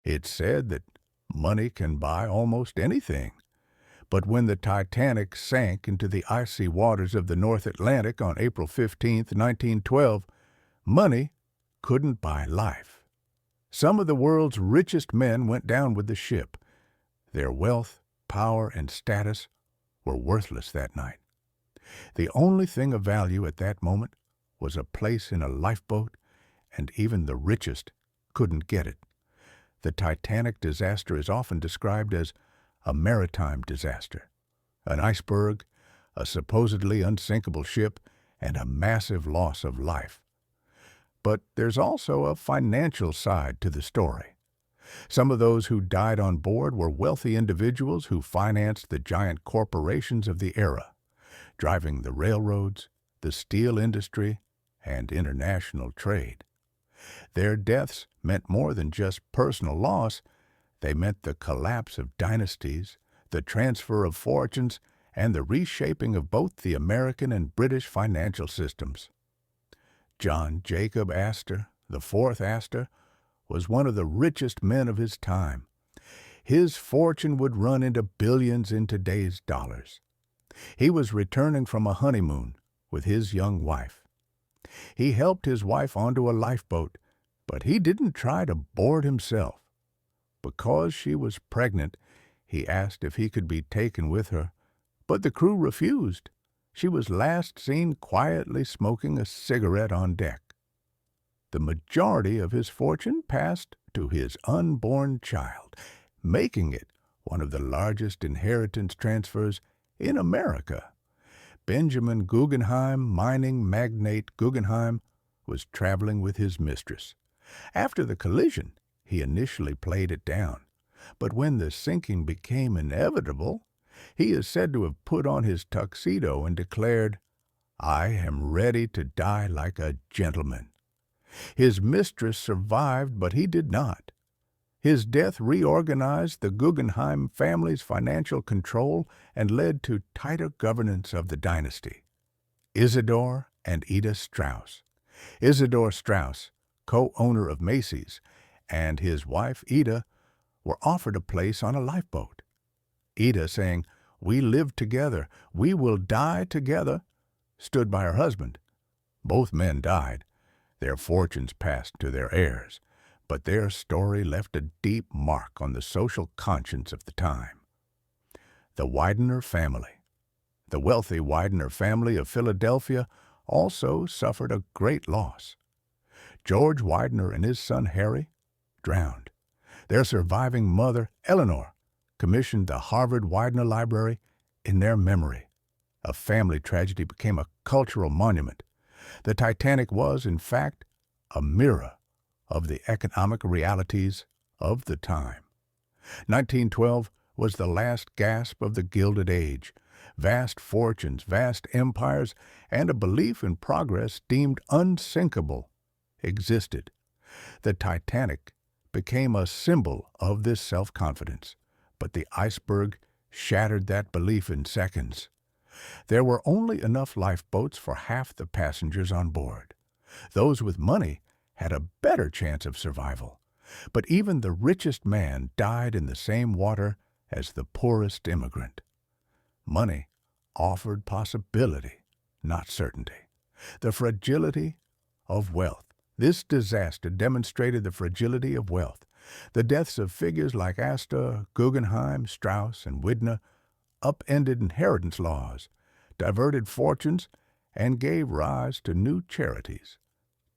It's said that money can buy almost anything. But when the Titanic sank into the icy waters of the North Atlantic on April 15, 1912, money couldn't buy life. Some of the world's richest men went down with the ship. Their wealth, power, and status were worthless that night. The only thing of value at that moment was a place in a lifeboat, and even the richest couldn't get it. The Titanic disaster is often described as a maritime disaster. An iceberg, a supposedly unsinkable ship, and a massive loss of life. But there's also a financial side to the story. Some of those who died on board were wealthy individuals who financed the giant corporations of the era, driving the railroads, the steel industry, and international trade. Their deaths meant more than just personal loss. They meant the collapse of dynasties, the transfer of fortunes, and the reshaping of both the American and British financial systems. John Jacob Astor, the fourth Astor, was one of the richest men of his time. His fortune would run into billions in today's dollars. He was returning from a honeymoon with his young wife. He helped his wife onto a lifeboat, but he didn't try to board himself. Because she was pregnant, he asked if he could be taken with her, but the crew refused. She was last seen quietly smoking a cigarette on deck. The majority of his fortune passed to his unborn child, making it one of the largest inheritance transfers in America. Benjamin Guggenheim, mining magnate Guggenheim, was traveling with his mistress. After the collision, he initially played it down, but when the sinking became inevitable, he is said to have put on his tuxedo and declared, "I am ready to die like a gentleman." His mistress survived, but he did not. His death reorganized the Guggenheim family's financial control and led to tighter governance of the dynasty. Isidor and Ida Strauss. Isidor Strauss, co-owner of Macy's, and his wife, Ida, were offered a place on a lifeboat. Ida, saying, "We live together, we will die together," stood by her husband. Both men died. Their fortunes passed to their heirs, but their story left a deep mark on the social conscience of the time. The Widener family. The wealthy Widener family of Philadelphia also suffered a great loss. George Widener and his son Harry drowned. Their surviving mother, Eleanor, commissioned the Harvard Widener Library in their memory. A family tragedy became a cultural monument. The Titanic was, in fact, a mirror of the economic realities of the time. 1912 was the last gasp of the Gilded Age. Vast fortunes, vast empires, and a belief in progress deemed unsinkable existed. The Titanic became a symbol of this self-confidence, but the iceberg shattered that belief in seconds. There were only enough lifeboats for half the passengers on board. Those with money had a better chance of survival, but even the richest man died in the same water as the poorest immigrant. Money offered possibility, not certainty. The fragility of wealth. This disaster demonstrated the fragility of wealth. The deaths of figures like Astor, Guggenheim, Strauss, and Widener upended inheritance laws, diverted fortunes, and gave rise to new charities.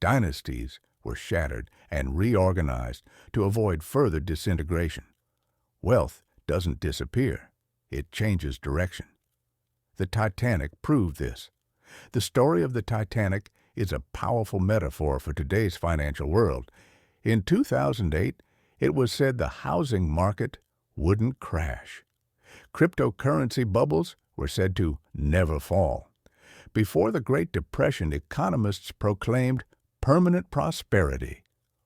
Dynasties were shattered and reorganized to avoid further disintegration. Wealth doesn't disappear, it changes direction. The Titanic proved this. The story of the Titanic is a powerful metaphor for today's financial world. In 2008, it was said the housing market wouldn't crash. Cryptocurrency bubbles were said to never fall. Before the Great Depression, economists proclaimed permanent prosperity,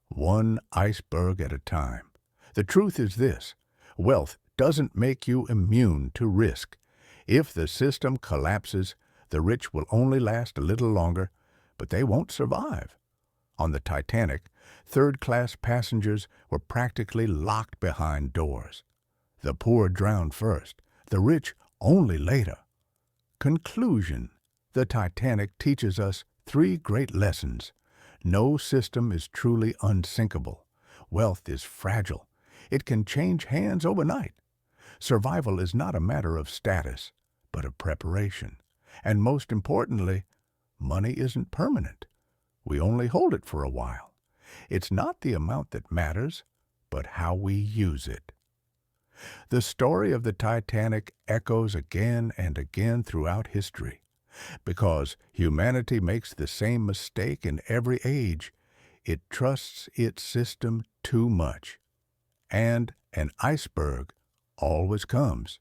one iceberg at a time. The truth is this: wealth doesn't make you immune to risk. If the system collapses, the rich will only last a little longer, but they won't survive. On the Titanic, Third-class passengers were practically locked behind doors. The poor drowned first, the rich only later. Conclusion: the Titanic teaches us three great lessons. No system is truly unsinkable. Wealth is fragile. It can change hands overnight. Survival is not a matter of status, but of preparation. And most importantly, money isn't permanent. We only hold it for a while. It's not the amount that matters, but how we use it. The story of the Titanic echoes again and again throughout history. Because humanity makes the same mistake in every age, it trusts its system too much. And an iceberg always comes